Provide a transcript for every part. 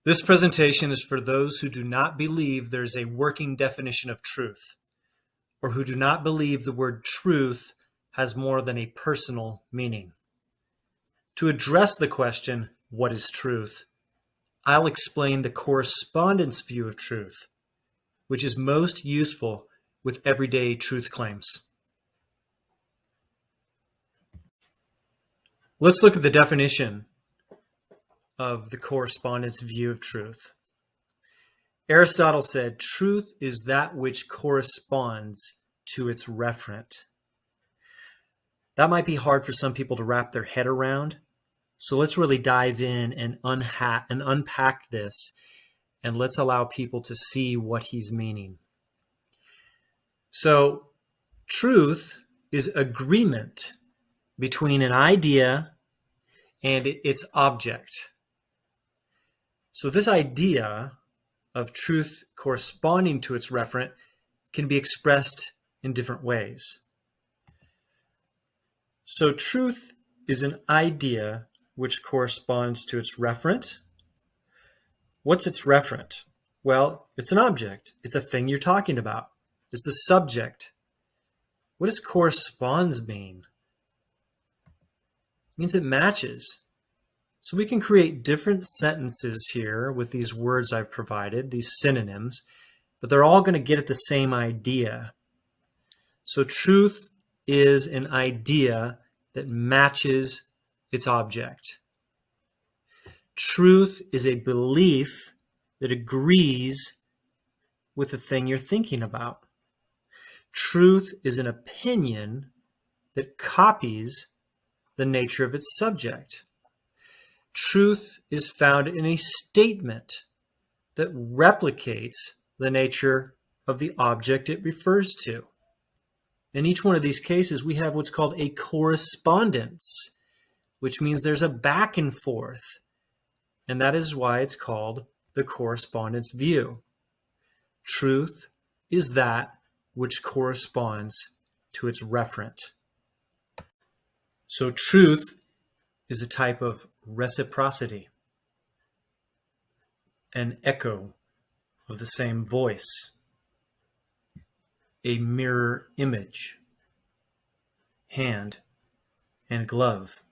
This presentation is for those who do not believe there is a working definition of truth, or who do not believe the word truth has more than a personal meaning. To address the question, what is truth? I'll explain the correspondence view of truth, which is most useful with everyday truth claims. Let's look at the definition of the correspondence view of truth. Aristotle said, truth is that which corresponds to its referent. That might be hard for some people to wrap their head around. So let's really dive in and unpack this, and let's allow people to see what he's meaning. So truth is agreement between an idea and its object. So this idea of truth corresponding to its referent can be expressed in different ways. So truth is an idea which corresponds to its referent. What's its referent? Well, it's an object. It's a thing you're talking about. It's the subject. What does corresponds mean? It means it matches. So we can create different sentences here with these words I've provided, these synonyms, but they're all going to get at the same idea. So truth is an idea that matches its object. Truth is a belief that agrees with the thing you're thinking about. Truth is an opinion that copies the nature of its subject. Truth is found in a statement that replicates the nature of the object it refers to. In each one of these cases, we have what's called a correspondence, which means there's a back and forth. And that is why it's called the correspondence view. Truth is that which corresponds to its referent. So truth is a type of reciprocity, an echo of the same voice, a mirror image, hand and glove.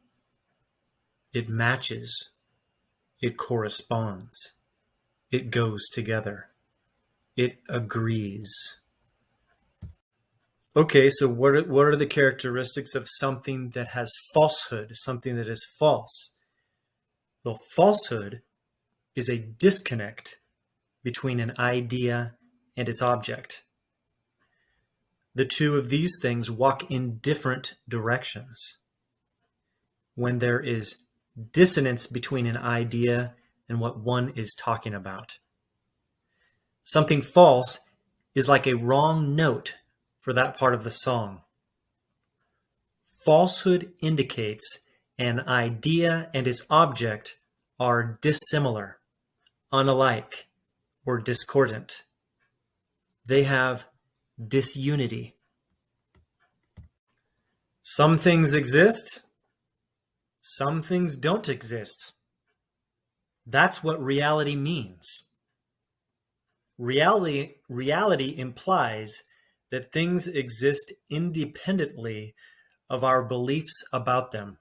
It matches, it corresponds, it goes together, it agrees. Okay, so what are the characteristics of something that has falsehood, something that is false? Well, falsehood is a disconnect between an idea and its object. The two of these things walk in different directions. When there is dissonance between an idea and what one is talking about. Something false is like a wrong note for that part of the song. Falsehood indicates an idea and its object are dissimilar, unalike, or discordant. They have disunity. Some things exist, some things don't exist. That's what reality means. Reality implies that things exist independently of our beliefs about them.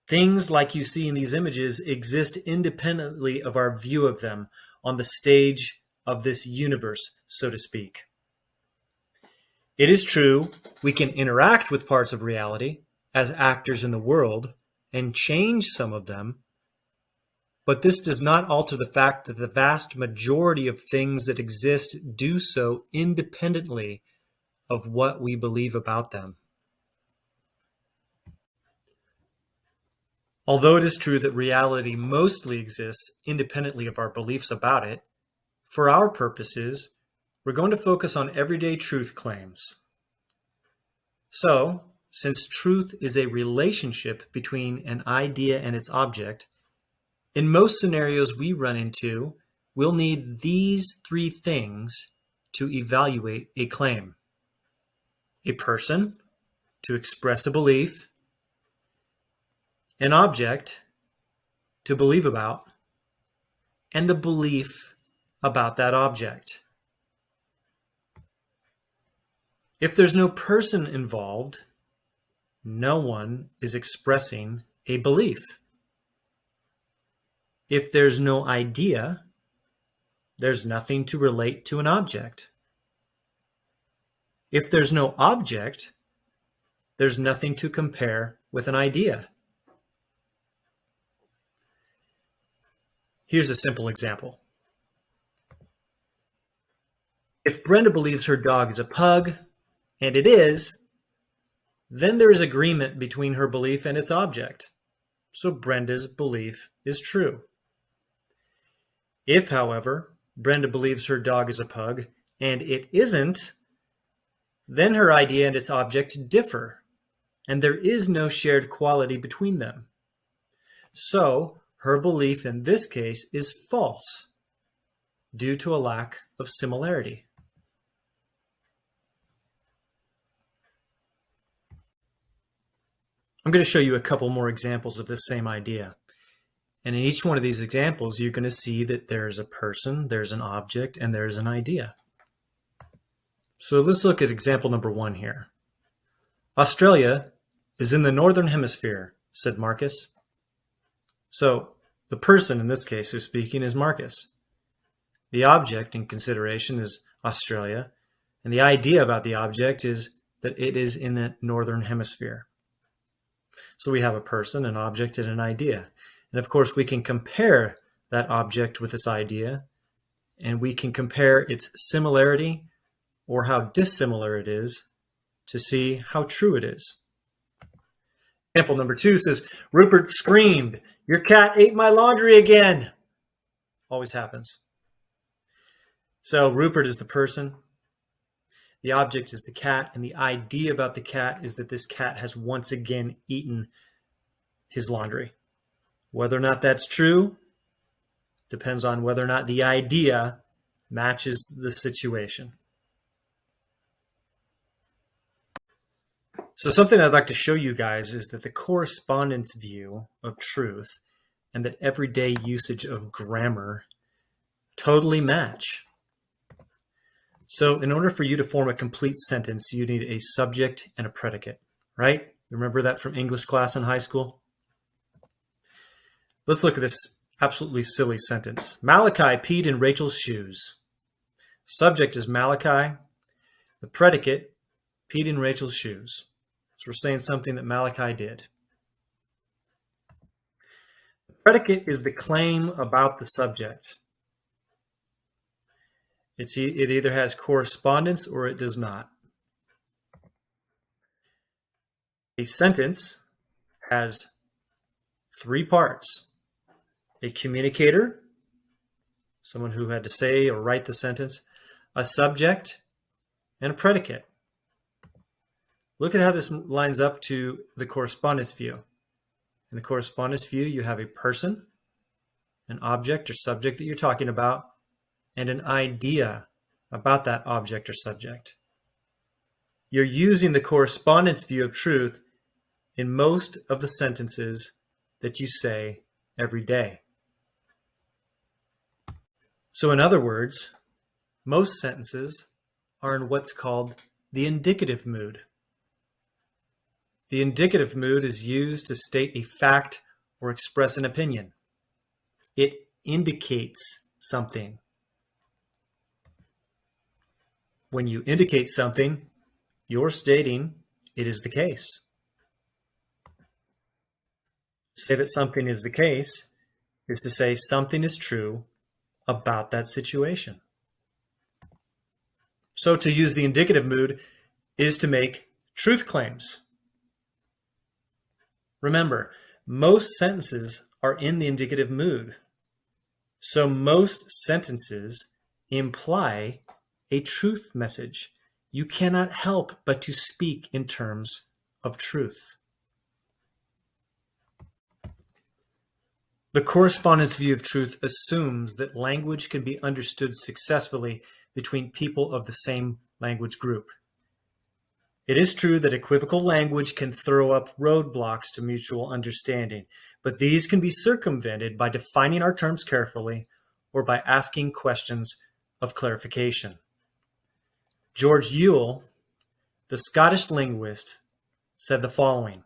Things like you see in these images exist independently of our view of them on the stage of this universe, so to speak. It is true, we can interact with parts of reality as actors in the world and change some of them, but this does not alter the fact that the vast majority of things that exist do so independently of what we believe about them. Although it is true that reality mostly exists independently of our beliefs about it, for our purposes, we're going to focus on everyday truth claims. So, since truth is a relationship between an idea and its object, in most scenarios we run into, we'll need these three things to evaluate a claim. A person to express a belief, an object to believe about, and the belief about that object. If there's no person involved, no one is expressing a belief. If there's no idea, there's nothing to relate to an object. If there's no object, there's nothing to compare with an idea. Here's a simple example. If Brenda believes her dog is a pug, and it is, then there is agreement between her belief and its object. So Brenda's belief is true. If, however, Brenda believes her dog is a pug and it isn't, then her idea and its object differ, and there is no shared quality between them. So her belief in this case is false due to a lack of similarity. I'm going to show you a couple more examples of this same idea. And in each one of these examples, you're going to see that there's a person, there's an object, and there's an idea. So let's look at example number 1 here. Australia is in the northern hemisphere, said Marcus. So the person in this case who's speaking is Marcus. The object in consideration is Australia, and the idea about the object is that it is in the northern hemisphere. So we have a person, an object, and an idea. And of course, we can compare that object with its idea, and we can compare its similarity or how dissimilar it is to see how true it is. Example number 2 says, Rupert screamed, "Your cat ate my laundry again." Always happens. So Rupert is the person. The object is the cat, and the idea about the cat is that this cat has once again eaten his laundry. Whether or not that's true depends on whether or not the idea matches the situation. So something I'd like to show you guys is that the correspondence view of truth and that everyday usage of grammar totally match. So in order for you to form a complete sentence, you need a subject and a predicate, right? Remember that from English class in high school? Let's look at this absolutely silly sentence. Malachi peed in Rachel's shoes. Subject is Malachi. The predicate, peed in Rachel's shoes. So we're saying something that Malachi did. The predicate is the claim about the subject. It either has correspondence or it does not. A sentence has 3 parts. A communicator, someone who had to say or write the sentence, a subject, and a predicate. Look at how this lines up to the correspondence view. In the correspondence view, you have a person, an object or subject that you're talking about, and an idea about that object or subject. You're using the correspondence view of truth in most of the sentences that you say every day. So in other words, most sentences are in what's called the indicative mood. The indicative mood is used to state a fact or express an opinion. It indicates something. When you indicate something, you're stating it is the case. To say that something is the case is to say something is true about that situation. So to use the indicative mood is to make truth claims. Remember, most sentences are in the indicative mood. So most sentences imply a truth message. You cannot help but to speak in terms of truth. The correspondence view of truth assumes that language can be understood successfully between people of the same language group. It is true that equivocal language can throw up roadblocks to mutual understanding, but these can be circumvented by defining our terms carefully or by asking questions of clarification. George Yule, the Scottish linguist, said the following: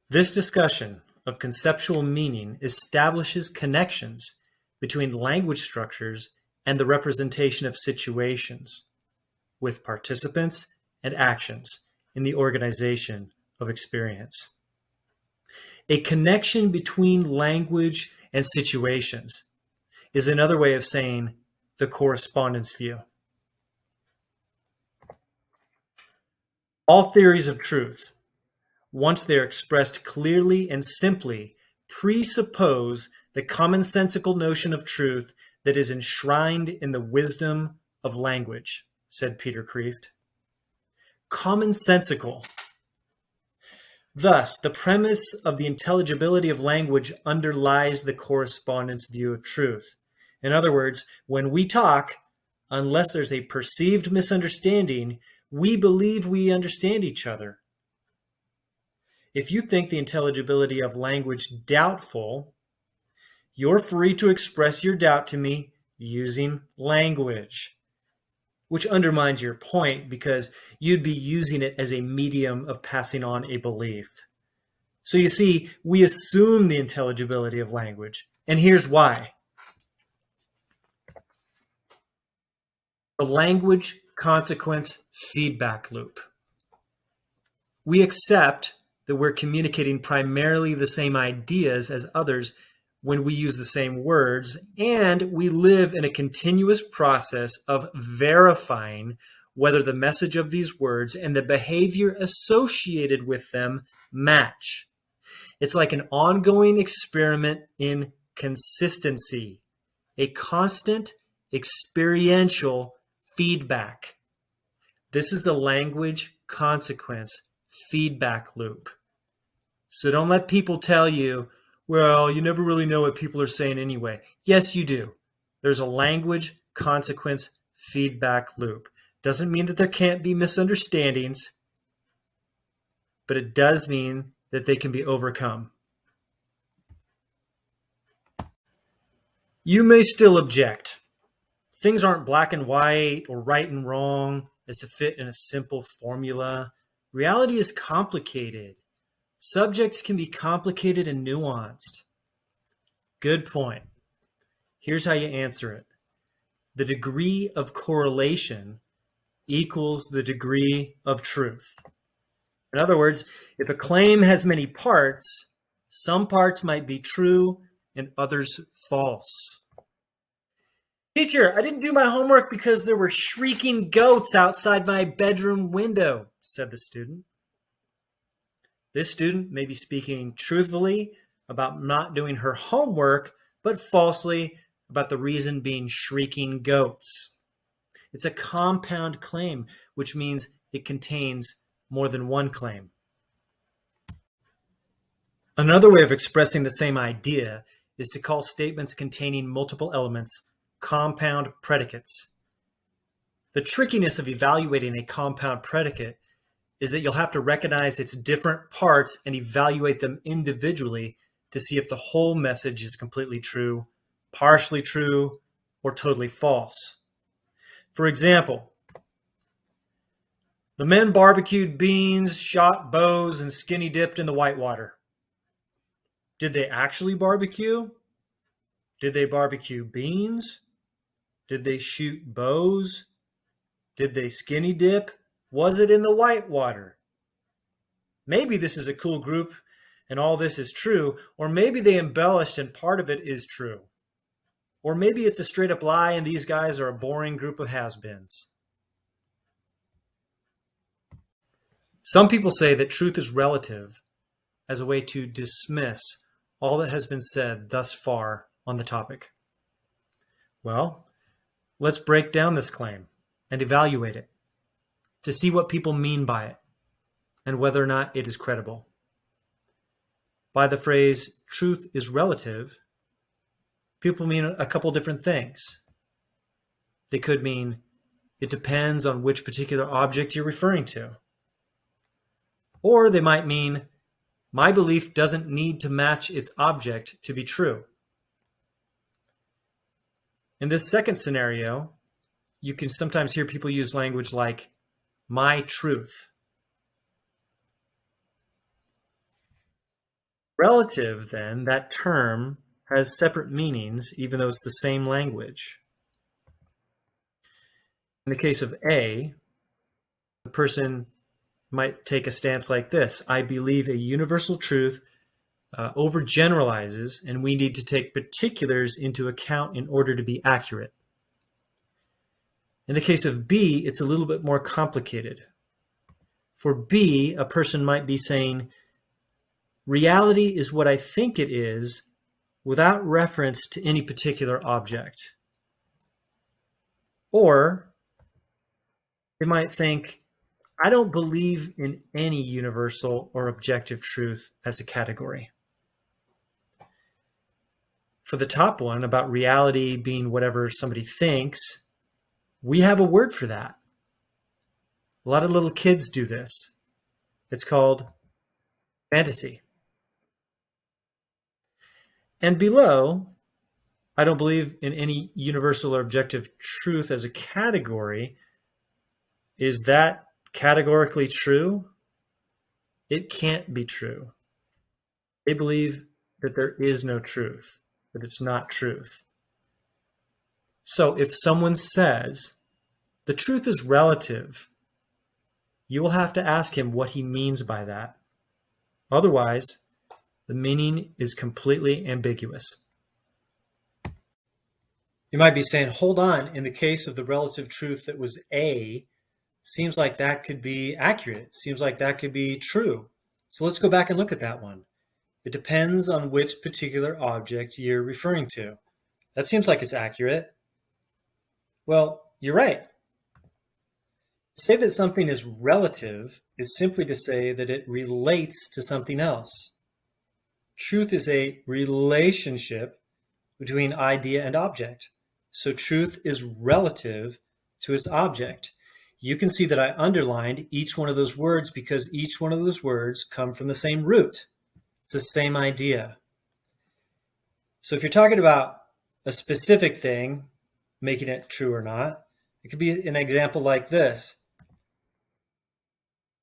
"This discussion of conceptual meaning establishes connections between language structures and the representation of situations, with participants and actions in the organization of experience." A connection between language and situations is another way of saying the correspondence view. All theories of truth, once they are expressed clearly and simply, presuppose the commonsensical notion of truth that is enshrined in the wisdom of language, said Peter Kreeft. Commonsensical. Thus, the premise of the intelligibility of language underlies the correspondence view of truth. In other words, when we talk, unless there's a perceived misunderstanding, we believe we understand each other. If you think the intelligibility of language doubtful, you're free to express your doubt to me using language, which undermines your point because you'd be using it as a medium of passing on a belief. So you see, we assume the intelligibility of language, and here's why. The language consequence feedback loop. We accept that we're communicating primarily the same ideas as others when we use the same words, and we live in a continuous process of verifying whether the message of these words and the behavior associated with them match. It's like an ongoing experiment in consistency, a constant experiential feedback. This is the language consequence feedback loop. So don't let people tell you, well, you never really know what people are saying anyway. Yes, you do. There's a language consequence feedback loop. Doesn't mean that there can't be misunderstandings, but it does mean that they can be overcome. You may still object. Things aren't black and white or right and wrong as to fit in a simple formula. Reality is complicated. Subjects can be complicated and nuanced. Good point. Here's how you answer it. The degree of correlation equals the degree of truth. In other words, if a claim has many parts, some parts might be true and others false. Teacher, I didn't do my homework because there were shrieking goats outside my bedroom window, said the student. This student may be speaking truthfully about not doing her homework, but falsely about the reason being shrieking goats. It's a compound claim, which means it contains more than one claim. Another way of expressing the same idea is to call statements containing multiple elements compound predicates. The trickiness of evaluating a compound predicate is that you'll have to recognize its different parts and evaluate them individually to see if the whole message is completely true, partially true, or totally false. For example, the men barbecued beans, shot bows, and skinny dipped in the whitewater. Did they actually barbecue? Did they barbecue beans? Did they shoot bows? Did they skinny dip? Was it in the whitewater? Maybe this is a cool group and all this is true, or maybe they embellished and part of it is true. Or maybe it's a straight up lie and these guys are a boring group of has-beens. Some people say that truth is relative as a way to dismiss all that has been said thus far on the topic. Well, let's break down this claim and evaluate it to see what people mean by it and whether or not it is credible. By the phrase, truth is relative, people mean a couple different things. They could mean it depends on which particular object you're referring to. Or they might mean my belief doesn't need to match its object to be true. In this second scenario, you can sometimes hear people use language like my truth. Relative, then, that term has separate meanings, even though it's the same language. In the case of A, the person might take a stance like this: I believe a universal truth overgeneralizes, and we need to take particulars into account in order to be accurate. In the case of B, it's a little bit more complicated. For B, a person might be saying, reality is what I think it is without reference to any particular object. Or they might think, I don't believe in any universal or objective truth as a category. For the top one, about reality being whatever somebody thinks, we have a word for that. A lot of little kids do this. It's called fantasy. And below, I don't believe in any universal or objective truth as a category. Is that categorically true? It can't be true. They believe that there is no truth, that it's not truth. So if someone says the truth is relative, you will have to ask him what he means by that. Otherwise, the meaning is completely ambiguous. You might be saying, hold on, in the case of the relative truth that was A, seems like that could be accurate, seems like that could be true. So let's go back and look at that one. It depends on which particular object you're referring to. That seems like it's accurate. Well, you're right. To say that something is relative is simply to say that it relates to something else. Truth is a relationship between idea and object. So truth is relative to its object. You can see that I underlined each one of those words because each one of those words come from the same root. It's the same idea. So if you're talking about a specific thing, making it true or not, it could be an example like this.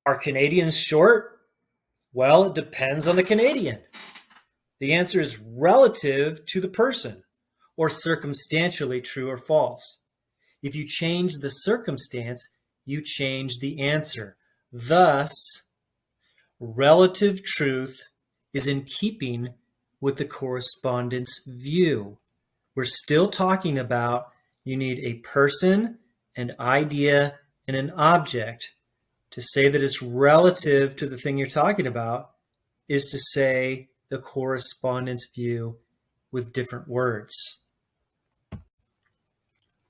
Are Canadians short? Well, it depends on the Canadian. The answer is relative to the person, or circumstantially true or false. If you change the circumstance, you change the answer. Thus, relative truth is in keeping with the correspondence view. We're still talking about you need a person, an idea, and an object. To say that it's relative to the thing you're talking about is to say the correspondence view with different words.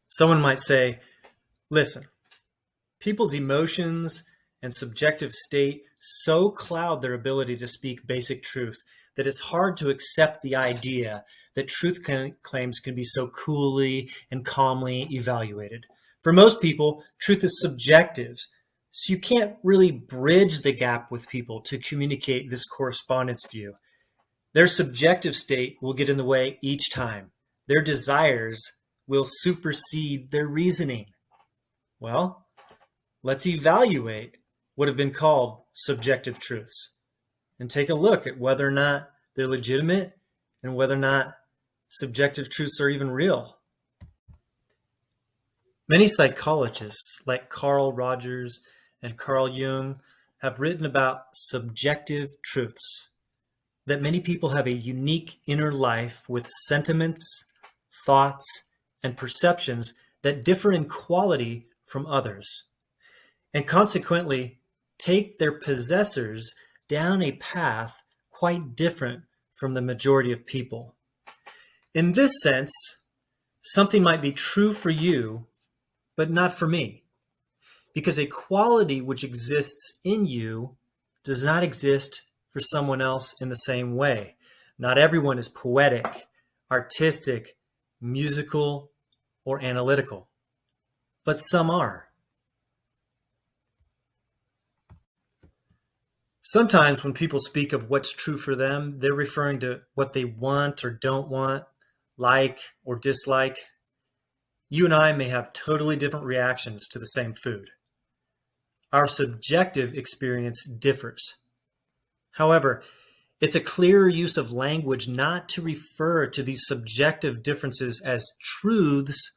Someone might say, listen, people's emotions and subjective state so cloud their ability to speak basic truth that it's hard to accept the idea that truth claims can be so coolly and calmly evaluated. For most people, truth is subjective, so you can't really bridge the gap with people to communicate this correspondence view. Their subjective state will get in the way each time. Their desires will supersede their reasoning. Well, let's evaluate what have been called subjective truths and take a look at whether or not they're legitimate and whether or not subjective truths are even real. Many psychologists like Carl Rogers and Carl Jung have written about subjective truths, that many people have a unique inner life with sentiments, thoughts, and perceptions that differ in quality from others, and consequently take their possessors down a path quite different from the majority of people. In this sense, something might be true for you, but not for me, because a quality which exists in you does not exist for someone else in the same way. Not everyone is poetic, artistic, musical, or analytical, but some are. Sometimes when people speak of what's true for them, they're referring to what they want or don't want, like or dislike. You and I may have totally different reactions to the same food. Our subjective experience differs. However, it's a clearer use of language not to refer to these subjective differences as truths,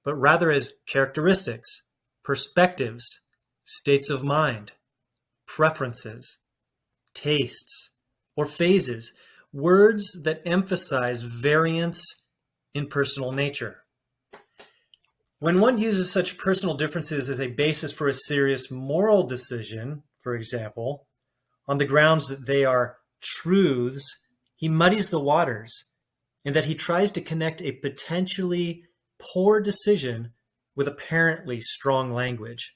but rather as characteristics, perspectives, states of mind, preferences, tastes, or phases, words that emphasize variance in personal nature. When one uses such personal differences as a basis for a serious moral decision, for example, on the grounds that they are truths, he muddies the waters in that he tries to connect a potentially poor decision with apparently strong language.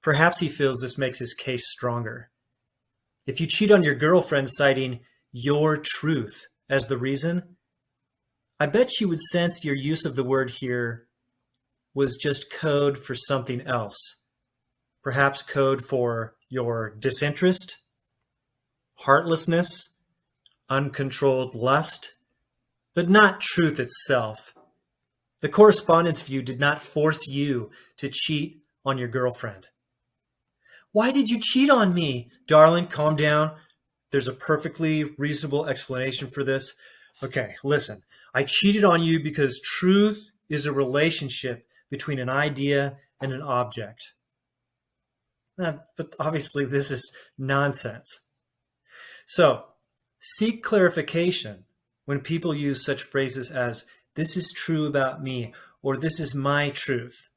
Perhaps he feels this makes his case stronger. If you cheat on your girlfriend citing your truth as the reason, I bet she would sense your use of the word here was just code for something else. Perhaps code for your disinterest, heartlessness, uncontrolled lust, but not truth itself. The correspondence view did not force you to cheat on your girlfriend. Why did you cheat on me? Darling, calm down. There's a perfectly reasonable explanation for this. Okay, listen. I cheated on you because truth is a relationship between an idea and an object. But obviously this is nonsense. So, seek clarification when people use such phrases as, this is true about me, or this is my truth.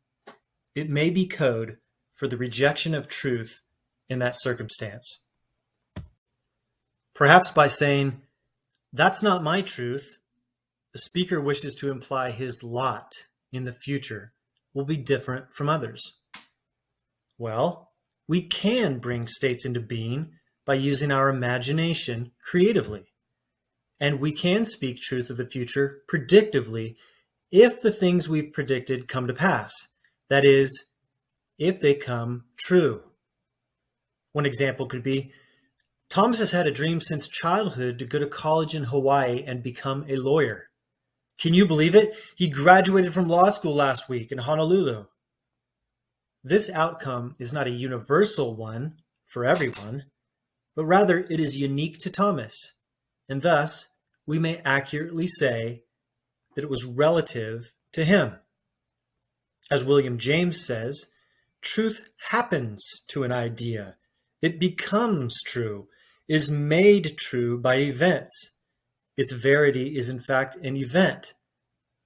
It may be code for the rejection of truth in that circumstance. Perhaps by saying, that's not my truth, the speaker wishes to imply his lot in the future will be different from others. Well, we can bring states into being by using our imagination creatively. And we can speak truth of the future predictively if the things we've predicted come to pass. That is, if they come true. One example could be, Thomas has had a dream since childhood to go to college in Hawaii and become a lawyer. Can you believe it? He graduated from law school last week in Honolulu. This outcome is not a universal one for everyone, but rather it is unique to Thomas, and thus we may accurately say that it was relative to him. As William James says, truth happens to an idea. It becomes true, is made true by events. Its verity is in fact an event,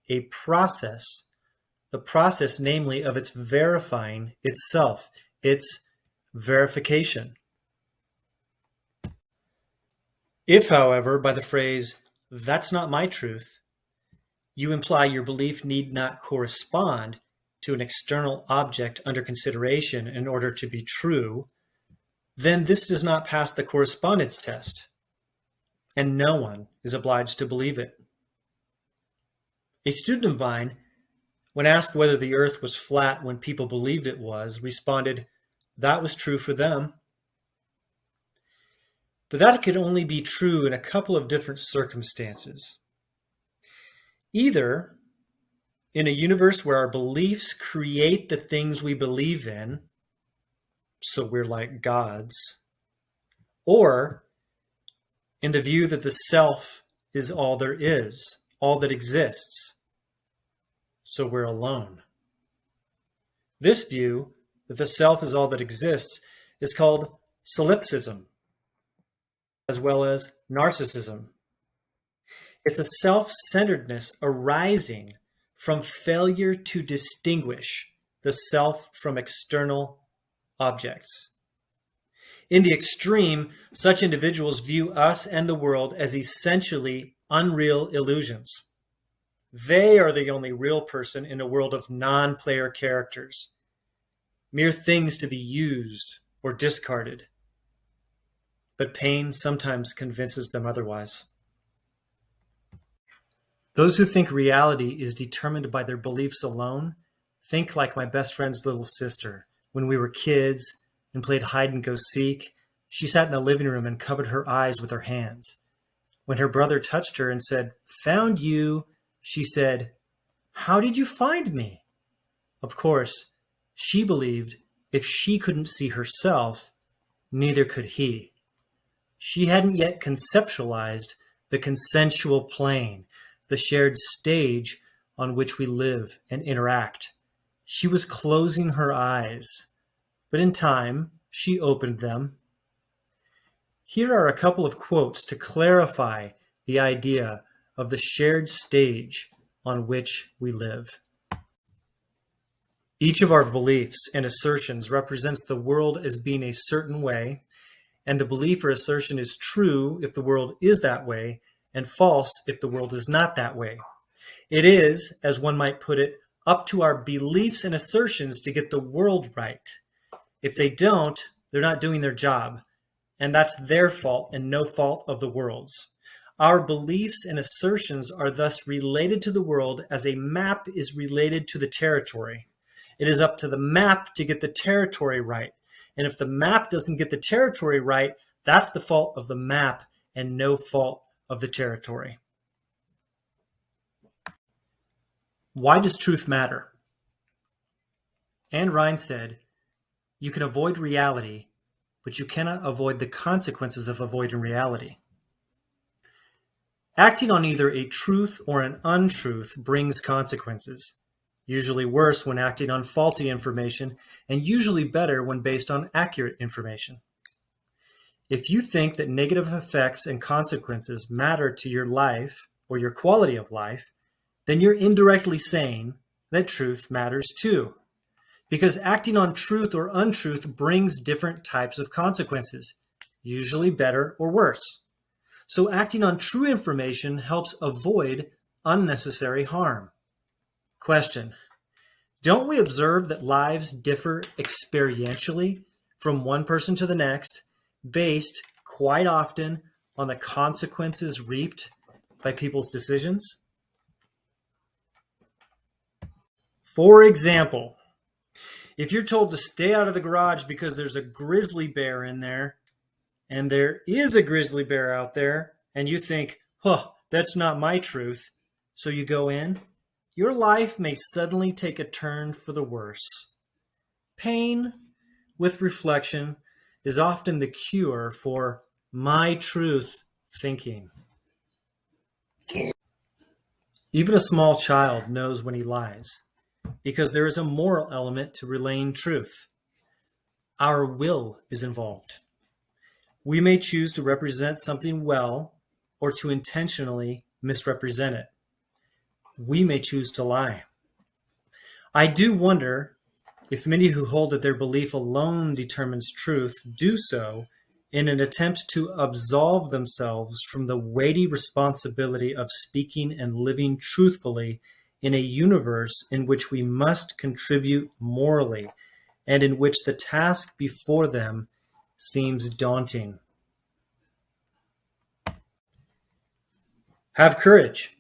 a process, the process namely of its verifying itself, its verification. If, however, by the phrase, that's not my truth, you imply your belief need not correspond to an external object under consideration in order to be true, then this does not pass the correspondence test, and no one is obliged to believe it. A student of mine, when asked whether the earth was flat when people believed it was, responded, that was true for them. But that could only be true in a couple of different circumstances. Either in a universe where our beliefs create the things we believe in, so we're like gods, or in the view that the self is all there is, all that exists, so we're alone. This view, that the self is all that exists, is called solipsism, as well as narcissism. It's a self-centeredness arising from failure to distinguish the self from external objects. In the extreme, such individuals view us and the world as essentially unreal illusions. They are the only real person in a world of non-player characters, mere things to be used or discarded. But pain sometimes convinces them otherwise. Those who think reality is determined by their beliefs alone think like my best friend's little sister. When we were kids and played hide and go seek, she sat in the living room and covered her eyes with her hands. When her brother touched her and said, "Found you," she said, How did you find me? Of course, she believed if she couldn't see herself, neither could he. She hadn't yet conceptualized the consensual plane, the shared stage on which we live and interact. She was closing her eyes, but in time, she opened them. Here are a couple of quotes to clarify the idea of the shared stage on which we live. Each of our beliefs and assertions represents the world as being a certain way, and the belief or assertion is true if the world is that way, and false if the world is not that way. It is, as one might put it, up to our beliefs and assertions to get the world right. If they don't, they're not doing their job, and that's their fault and no fault of the world's. Our beliefs and assertions are thus related to the world as a map is related to the territory. It is up to the map to get the territory right. And if the map doesn't get the territory right, that's the fault of the map and no fault of the territory. Why does truth matter? Anne Ryan said, "You can avoid reality, but you cannot avoid the consequences of avoiding reality." Acting on either a truth or an untruth brings consequences, usually worse when acting on faulty information, and usually better when based on accurate information. If you think that negative effects and consequences matter to your life or your quality of life, then you're indirectly saying that truth matters too. Because acting on truth or untruth brings different types of consequences, usually better or worse. So acting on true information helps avoid unnecessary harm. Question: don't we observe that lives differ experientially from one person to the next, based quite often on the consequences reaped by people's decisions? For example, if you're told to stay out of the garage because there's a grizzly bear in there, and there is a grizzly bear out there, and you think, that's not my truth, so you go in, your life may suddenly take a turn for the worse. Pain with reflection is often the cure for my truth thinking. Even a small child knows when he lies, because there is a moral element to relaying truth. Our will is involved. We may choose to represent something well or to intentionally misrepresent it. We may choose to lie. I do wonder if many who hold that their belief alone determines truth do so in an attempt to absolve themselves from the weighty responsibility of speaking and living truthfully in a universe in which we must contribute morally and in which the task before them seems daunting. Have courage.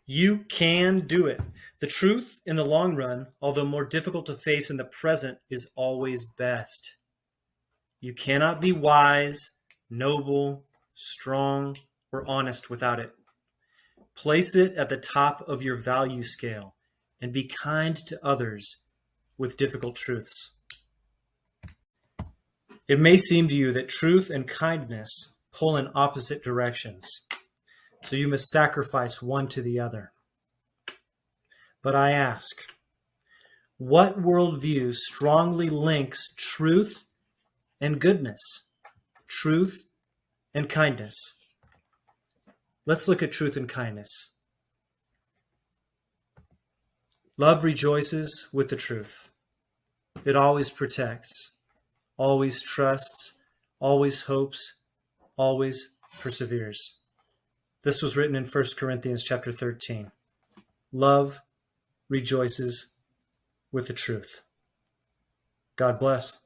You can do it. The truth in the long run, although more difficult to face in the present, is always best. You cannot be wise, noble, strong, or honest without it. Place it at the top of your value scale and be kind to others with difficult truths. It may seem to you that truth and kindness pull in opposite directions, so you must sacrifice one to the other. But I ask, what worldview strongly links truth and goodness, truth and kindness? Let's look at truth and kindness. Love rejoices with the truth. It always protects, always trusts, always hopes, always perseveres. This was written in 1 Corinthians chapter 13. Love rejoices with the truth. God bless.